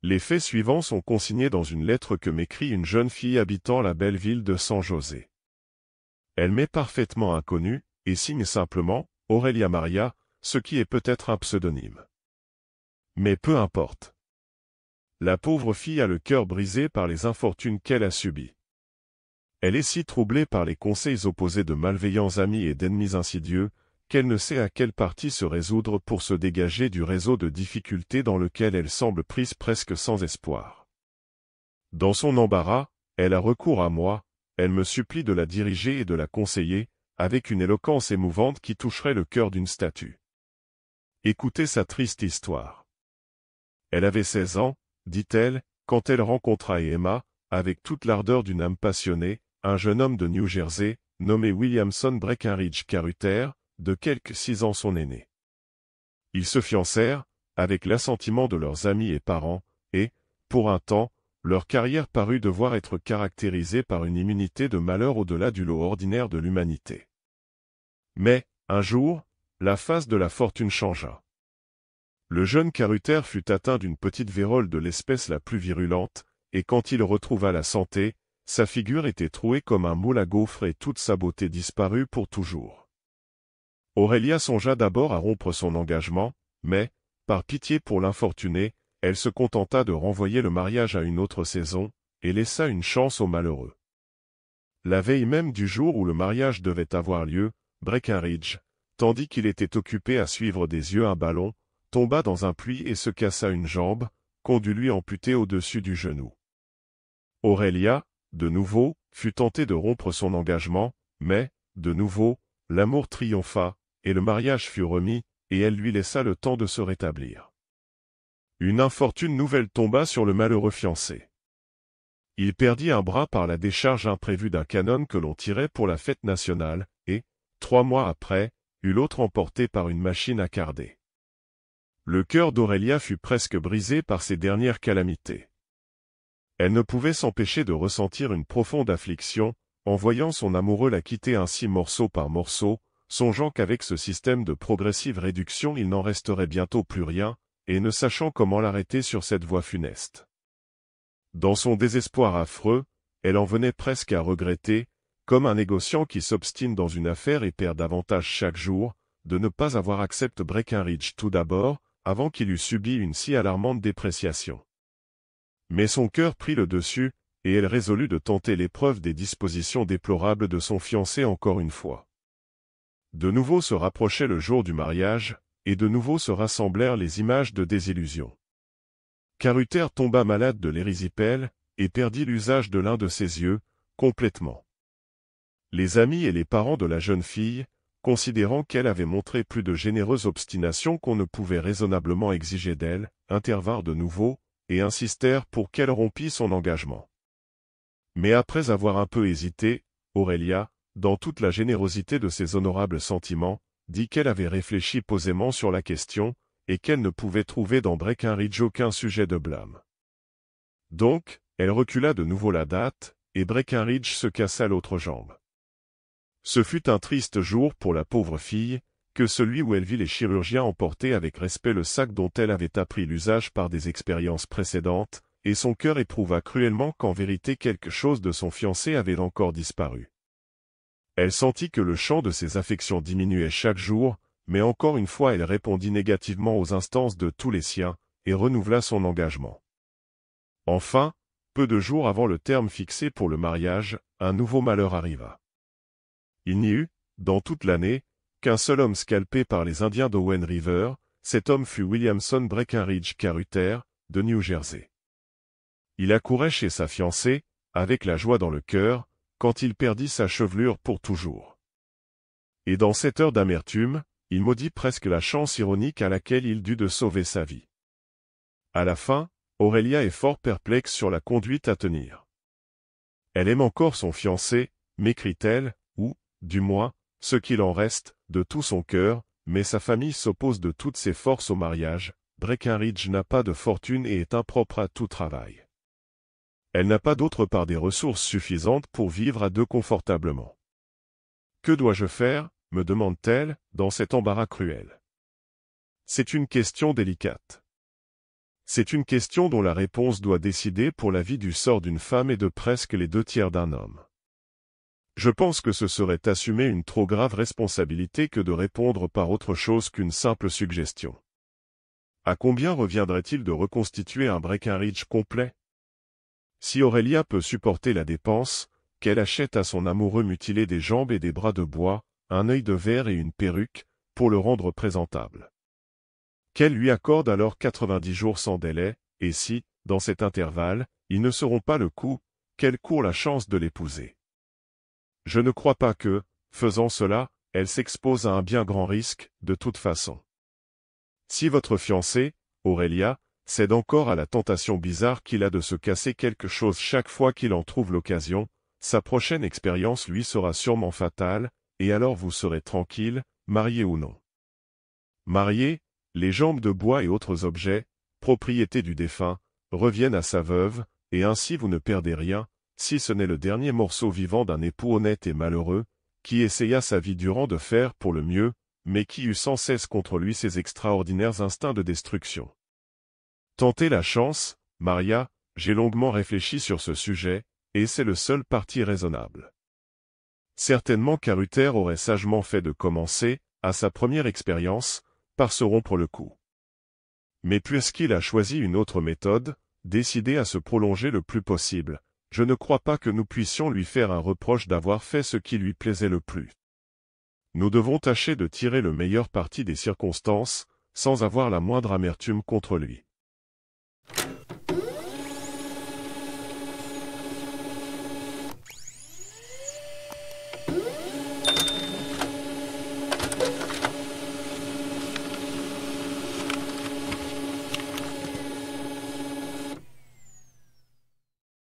Les faits suivants sont consignés dans une lettre que m'écrit une jeune fille habitant la belle ville de San José. Elle m'est parfaitement inconnue, et signe simplement « Aurelia Maria », ce qui est peut-être un pseudonyme. Mais peu importe. La pauvre fille a le cœur brisé par les infortunes qu'elle a subies. Elle est si troublée par les conseils opposés de malveillants amis et d'ennemis insidieux, qu'elle ne sait à quelle partie se résoudre pour se dégager du réseau de difficultés dans lequel elle semble prise presque sans espoir. Dans son embarras, elle a recours à moi, elle me supplie de la diriger et de la conseiller, avec une éloquence émouvante qui toucherait le cœur d'une statue. Écoutez sa triste histoire. Elle avait 16 ans, dit-elle, quand elle rencontra Emma, avec toute l'ardeur d'une âme passionnée, un jeune homme de New Jersey, nommé Williamson Breckinridge Caruthers, de quelque 6 ans son aîné. Ils se fiancèrent, avec l'assentiment de leurs amis et parents, et, pour un temps, leur carrière parut devoir être caractérisée par une immunité de malheur au-delà du lot ordinaire de l'humanité. Mais, un jour, la face de la fortune changea. Le jeune Caruthers fut atteint d'une petite vérole de l'espèce la plus virulente, et quand il retrouva la santé, sa figure était trouée comme un moule à gaufres et toute sa beauté disparut pour toujours. Aurelia songea d'abord à rompre son engagement, mais, par pitié pour l'infortuné, elle se contenta de renvoyer le mariage à une autre saison, et laissa une chance aux malheureux. La veille même du jour où le mariage devait avoir lieu, Breckinridge, tandis qu'il était occupé à suivre des yeux un ballon, tomba dans un puits et se cassa une jambe, qu'on dut lui amputer au-dessus du genou. Aurelia, de nouveau, fut tentée de rompre son engagement, mais, de nouveau, l'amour triompha, et le mariage fut remis, et elle lui laissa le temps de se rétablir. Une infortune nouvelle tomba sur le malheureux fiancé. Il perdit un bras par la décharge imprévue d'un canon que l'on tirait pour la fête nationale, et, 3 mois après, eut l'autre emporté par une machine à carder. Le cœur d'Aurelia fut presque brisé par ces dernières calamités. Elle ne pouvait s'empêcher de ressentir une profonde affliction, en voyant son amoureux la quitter ainsi morceau par morceau, songeant qu'avec ce système de progressive réduction il n'en resterait bientôt plus rien, et ne sachant comment l'arrêter sur cette voie funeste. Dans son désespoir affreux, elle en venait presque à regretter, comme un négociant qui s'obstine dans une affaire et perd davantage chaque jour, de ne pas avoir accepté Breckinridge tout d'abord, avant qu'il eût subi une si alarmante dépréciation. Mais son cœur prit le dessus, et elle résolut de tenter l'épreuve des dispositions déplorables de son fiancé encore une fois. De nouveau se rapprochait le jour du mariage, et de nouveau se rassemblèrent les images de désillusion. Caruthers tomba malade de l'érysipèle, et perdit l'usage de l'un de ses yeux, complètement. Les amis et les parents de la jeune fille, considérant qu'elle avait montré plus de généreuse obstination qu'on ne pouvait raisonnablement exiger d'elle, intervinrent de nouveau, et insistèrent pour qu'elle rompît son engagement. Mais après avoir un peu hésité, Aurelia, dans toute la générosité de ses honorables sentiments, dit qu'elle avait réfléchi posément sur la question, et qu'elle ne pouvait trouver dans Breckinridge aucun sujet de blâme. Donc, elle recula de nouveau la date, et Breckinridge se cassa l'autre jambe. Ce fut un triste jour pour la pauvre fille, que celui où elle vit les chirurgiens emporter avec respect le sac dont elle avait appris l'usage par des expériences précédentes, et son cœur éprouva cruellement qu'en vérité quelque chose de son fiancé avait encore disparu. Elle sentit que le champ de ses affections diminuait chaque jour, mais encore une fois elle répondit négativement aux instances de tous les siens, et renouvela son engagement. Enfin, peu de jours avant le terme fixé pour le mariage, un nouveau malheur arriva. Il n'y eut, dans toute l'année, qu'un seul homme scalpé par les Indiens d'Owen River, cet homme fut Williamson Breckinridge Caruthers, de New Jersey. Il accourait chez sa fiancée, avec la joie dans le cœur, quand il perdit sa chevelure pour toujours. Et dans cette heure d'amertume, il maudit presque la chance ironique à laquelle il dut de sauver sa vie. À la fin, Aurelia est fort perplexe sur la conduite à tenir. Elle aime encore son fiancé, m'écrit-elle, ou, du moins, ce qu'il en reste, de tout son cœur, mais sa famille s'oppose de toutes ses forces au mariage. Breckinridge n'a pas de fortune et est impropre à tout travail. Elle n'a pas d'autre part des ressources suffisantes pour vivre à deux confortablement. Que dois-je faire, me demande-t-elle, dans cet embarras cruel? C'est une question délicate. C'est une question dont la réponse doit décider pour la vie du sort d'une femme et de presque les 2/3 d'un homme. Je pense que ce serait assumer une trop grave responsabilité que de répondre par autre chose qu'une simple suggestion. À combien reviendrait-il de reconstituer un Breckinridge complet? Si Aurélia peut supporter la dépense, qu'elle achète à son amoureux mutilé des jambes et des bras de bois, un œil de verre et une perruque, pour le rendre présentable. Qu'elle lui accorde alors 90 jours sans délai, et si, dans cet intervalle, ils ne seront pas le coup, qu'elle court la chance de l'épouser. Je ne crois pas que, faisant cela, elle s'expose à un bien grand risque, de toute façon. Si votre fiancé, Aurélia, cède encore à la tentation bizarre qu'il a de se casser quelque chose chaque fois qu'il en trouve l'occasion, sa prochaine expérience lui sera sûrement fatale, et alors vous serez tranquille, marié ou non. Marié, les jambes de bois et autres objets, propriété du défunt, reviennent à sa veuve, et ainsi vous ne perdez rien, si ce n'est le dernier morceau vivant d'un époux honnête et malheureux, qui essaya sa vie durant de faire pour le mieux, mais qui eut sans cesse contre lui ses extraordinaires instincts de destruction. Tentez la chance, Maria, j'ai longuement réfléchi sur ce sujet, et c'est le seul parti raisonnable. Certainement qu'Aruther aurait sagement fait de commencer, à sa première expérience, par se rompre le cou. Mais puisqu'il a choisi une autre méthode, décidé à se prolonger le plus possible, je ne crois pas que nous puissions lui faire un reproche d'avoir fait ce qui lui plaisait le plus. Nous devons tâcher de tirer le meilleur parti des circonstances, sans avoir la moindre amertume contre lui.